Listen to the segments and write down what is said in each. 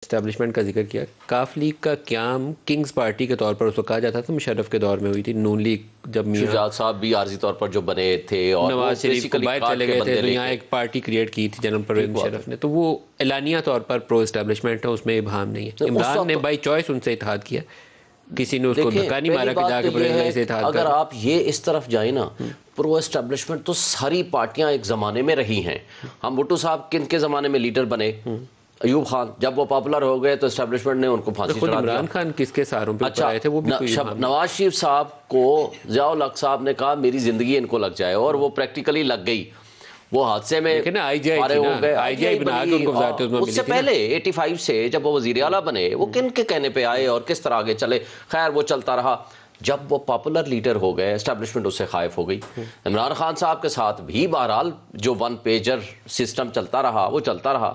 Establishment کا ذکر کیا، کاف لیگ کا قیام کنگز پارٹی کے طور پر اس کو کہا جاتا تھا، مشرف کے دور میں ہوئی تھی. نون لیگ جب شجاعت صاحب بھی عارضی طور پر جو بنے تھے اور نواز شریف کو باہر چلے گئے تھے تو یہاں ایک پارٹی کریٹ کی تھی جنرل پرویز مشرف نے، تو وہ اعلانیہ طور پر پرو اسٹیبلشمنٹ ہے، اس میں ابہام نہیں ہے. عمران نے بائی چوائس ان سے اتحاد کیا، کسی نے اس کو دھکا نہیں مارا کہ جا کے پرویز بھائی سے اتحاد اگر آپ یہ اس طرف جائیں نا، پرو اسٹیبلشمنٹ تو ساری پارٹیاں ایک زمانے میں رہی ہیں. ہم بھٹو صاحب کن کے زمانے میں لیڈر بنے؟ ایوب خان. جب وہ پاپولر ہو گئے تو اسٹیبلشمنٹ نے ان کو پھانسی چڑھا دیا. عمران خان کس کے سہاروں پہ اچھا آئے تھے وہ بھی کوئی نواز شریف صاحب کو ضیاء الحق صاحب نے کہا میری زندگی ان کو لگ جائے، اور وہ پریکٹیکلی لگ گئی. وہ حادثے میں فارغ ہو گئے. اس سے پہلے 85 سے جب وہ وزیر اعلیٰ بنے، وہ کن کے کہنے پہ آئے اور کس طرح آگے چلے؟ خیر وہ چلتا رہا. جب وہ پاپولر لیڈر ہو گئے اسٹیبلشمنٹ اس سے خائف ہو گئی. عمران خان صاحب کے ساتھ بھی بہرحال جو ون پیجر سسٹم چلتا رہا وہ چلتا رہا،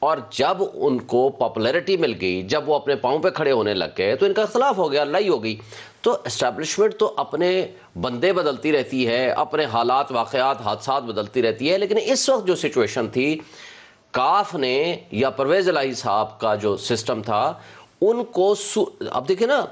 اور جب ان کو پاپولیرٹی مل گئی، جب وہ اپنے پاؤں پہ کھڑے ہونے لگ گئے تو ان کا اختلاف ہو گیا، لڑائی ہو گئی. تو اسٹیبلشمنٹ تو اپنے بندے بدلتی رہتی ہے، اپنے حالات واقعات حادثات بدلتی رہتی ہے، لیکن اس وقت جو سچویشن تھی، کاف نے یا پرویز الہی صاحب کا جو سسٹم تھا ان کو اب دیکھیں نا،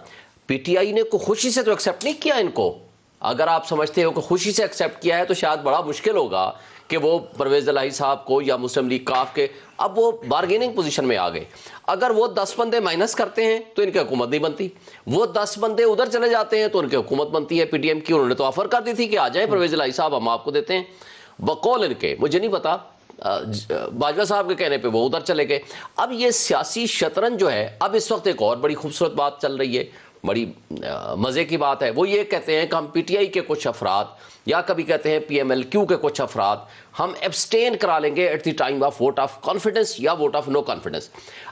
پی ٹی آئی نے کو خوشی سے تو ایکسیپٹ نہیں کیا ان کو. اگر آپ سمجھتے ہو کہ خوشی سے ایکسیپٹ کیا ہے تو شاید بڑا مشکل ہوگا کہ وہ پرویز الہی صاحب کو یا مسلم لیگ کاف کے، اب وہ بارگیننگ پوزیشن میں آ گئے. اگر وہ 10 بندے مائنس کرتے ہیں تو ان کی حکومت نہیں بنتی، وہ 10 بندے ادھر چلے جاتے ہیں تو ان کی حکومت بنتی ہے. پی ٹی ایم کی انہوں نے تو آفر کر دی تھی کہ آ جائیں پرویز الہی صاحب، ہم آپ کو دیتے ہیں. بقول ان کے، مجھے نہیں پتا، باجوہ صاحب کے کہنے پہ وہ ادھر چلے گئے. اب یہ سیاسی شطرنج جو ہے، اب اس وقت ایک اور بڑی خوبصورت بات چل رہی ہے، بڑی مزے کی بات ہے. وہ یہ کہتے ہیں کہ ہم پی ٹی آئی کے کچھ افراد یا کبھی کہتے ہیں پی ایم ایل کیو کے کچھ افراد ہم ایبسٹین کرا لیں گے at the time of vote of confidence یا ووٹ آف نو کانفیڈنس.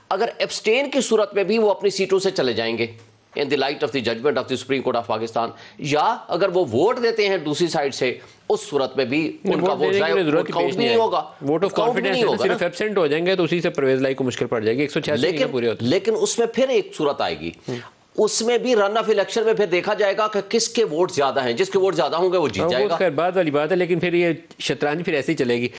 اگر ایبسٹین کی صورت میں بھی وہ اپنی سیٹوں سے چلے جائیں گے in the light of the judgment of the Supreme Court of Pakistan, یا اگر وہ ووٹ دیتے ہیں دوسری سائیڈ سے، اس صورت میں بھی ان کا ووٹ کاؤنٹ نہیں ہوگا. ووٹ آف کانفیڈنس صرف ایبسینٹ ہو جائیں گے تو اسی سے پرویز الہی کو مشکل پڑ جائے گی. 186 پورے ہوتے. لیکن اس میں پھر ایک صورت آئے گی، اس میں بھی رن آف الیکشن میں پھر دیکھا جائے گا کہ کس کے ووٹ زیادہ ہیں. جس کے ووٹ زیادہ ہوں گے وہ جیت جائے گا. خیر بات والی بات ہے، لیکن پھر یہ شطرنج پھر ایسی چلے گی.